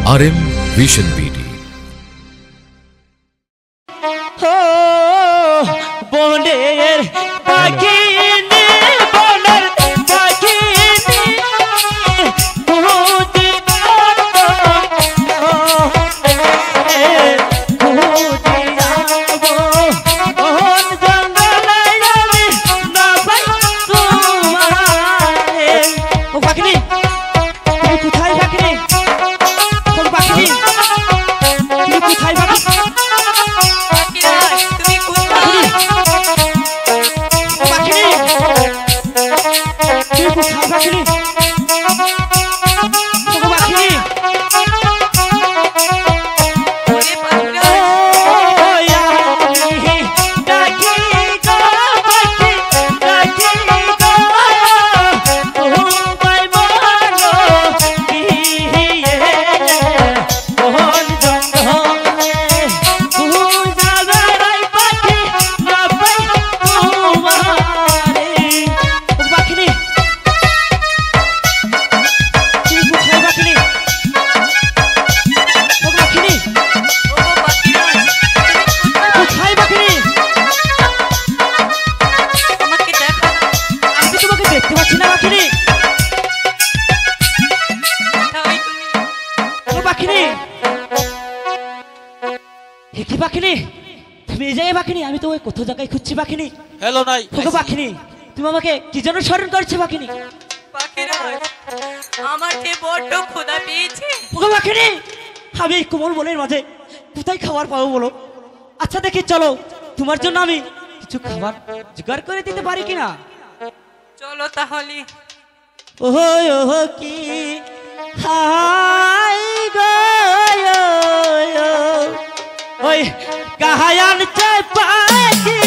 RM Vision BD। বনের পাখি বনের পাখি আমি তো ওই কোথাও জায়গায় খুঁজছি পাখিনি। হ্যালো নাই ওগো পাখিনি, তুমি আমাকে কি জন্য স্মরণ করছো পাখিনি? পাখিরাজ, আমার যে বড্ড ক্ষুধা পেয়েছে। ওগো পাখিনি, আমি এই কোমল বনের মাঝে কোথায় খাবার পাবো বলো? আচ্ছা দেখি চলো, তোমার জন্য আমি কিছু খাবার জোগাড় করে দিতে পারি কিনা। চলো তাহলে। ওহো ওহো কি হাই গো ওই কাহায়ান চাপাকি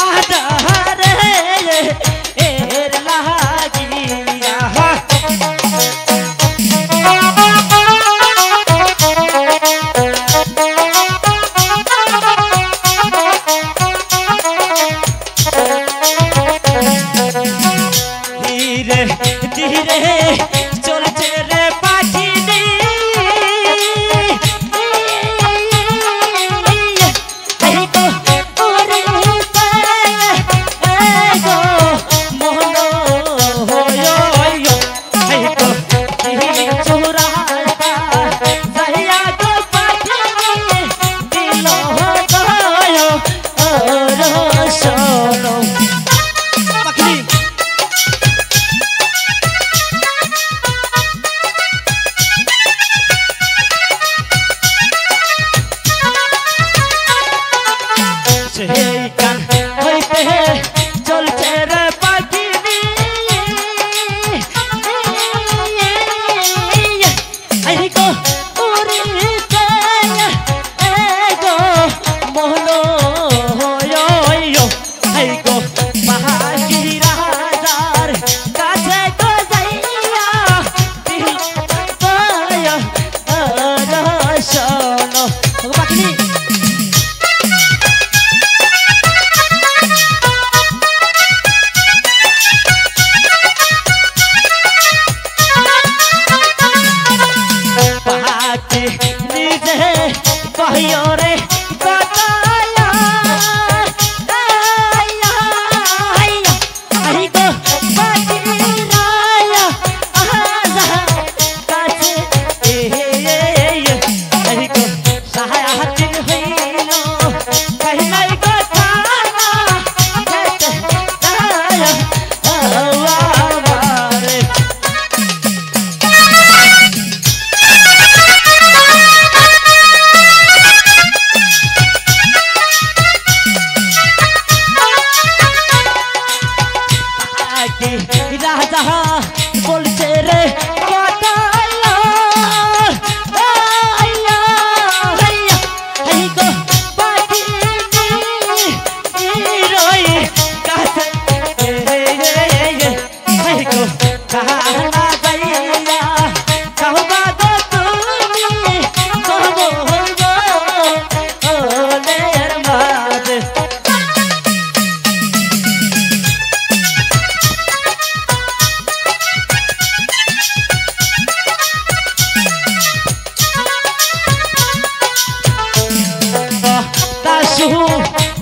আধারে এর লাগিয়া ধীরে ধীরে চলছে রে পাখি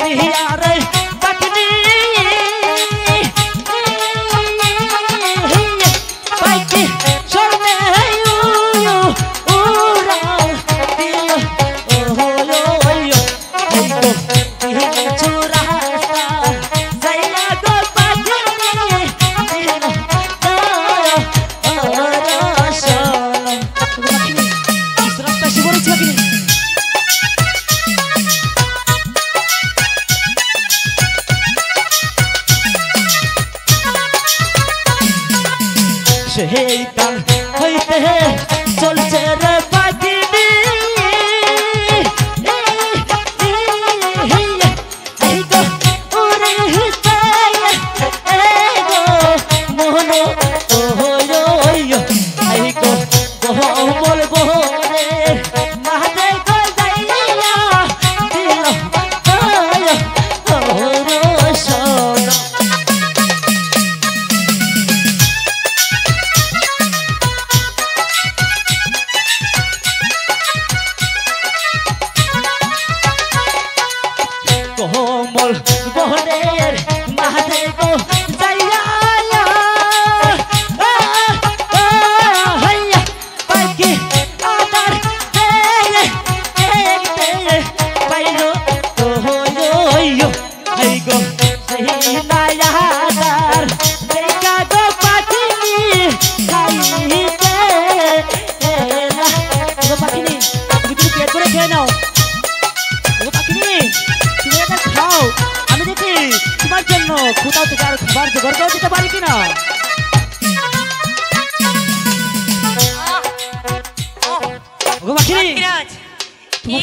নিয়ারে পাখিনি পাইকে শর্মে উড়াও দিল ওহো হইগো কিছু রাস্তা যাইয়া গো পাখিনি দিল রাস্তা সে বলেছে পাখিনি সেই কাল হইতে চলছে রে পাখিনি এই গো উড়ে গো মোহন এই গো বল বলে মাঝে গো যাইয়া দিল সোনা কোমল বহনের মাঝে গো যাইয়া পাইকে আদার পাইলো এই গো সেই নায়াদার দেখা গো পাখিনি খাইতে গো পাখিনি তুমি কিন্তু পেট করে খেয়ে নাও গো পাখিনি তুমি এটা খাও আমি দেখি তোমার জন্য কোথাও থেকে আর খাবার জোগাড় করে দিতে পারি কিনা গো পাখিনি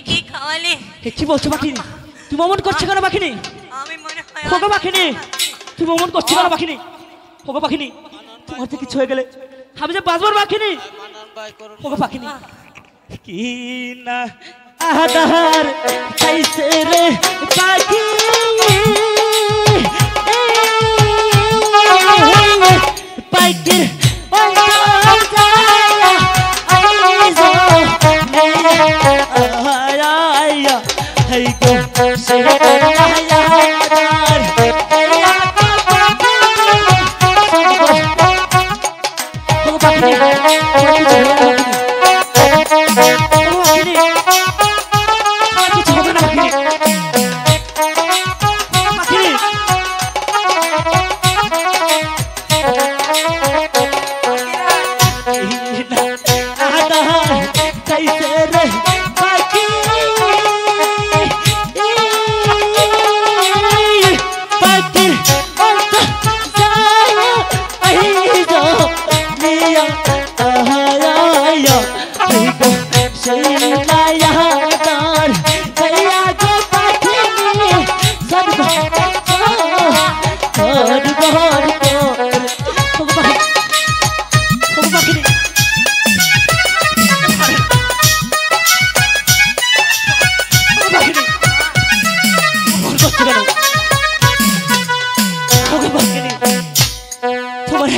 কি খাওয়ালে কি বলছো পাখিনি তুমি অমন করছো কেন পাখিনি আমি মনে হয় গো পাখিনি তুমি অমন করছো কেন পাখিনি গো পাখিনি তোমার তো কিছু হয়ে গেলে আমি যে বাঁচবার পাখিনি গো পাখিনি কি না আধার कैसे रे पाखी पाखी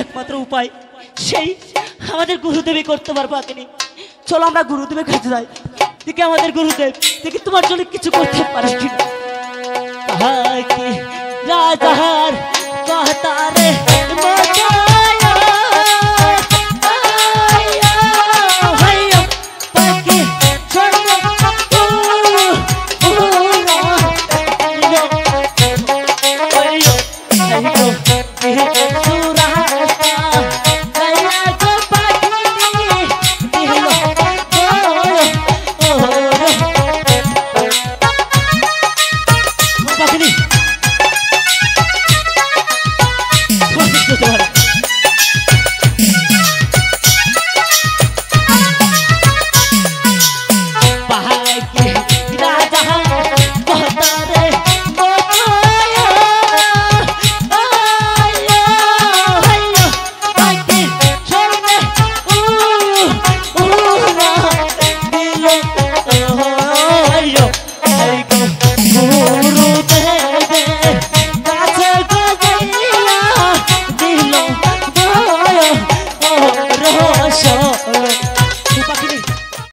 একমাত্র উপায় সেই আমাদের গুরুদেবই করতে পারবো আকেনি চলো আমরা গুরুদেবের কাছে যাই দেখি আমাদের গুরুদেব দেখি তোমার জন্য কিছু করতে পারে কিনা কি রাজার कहतारे What is the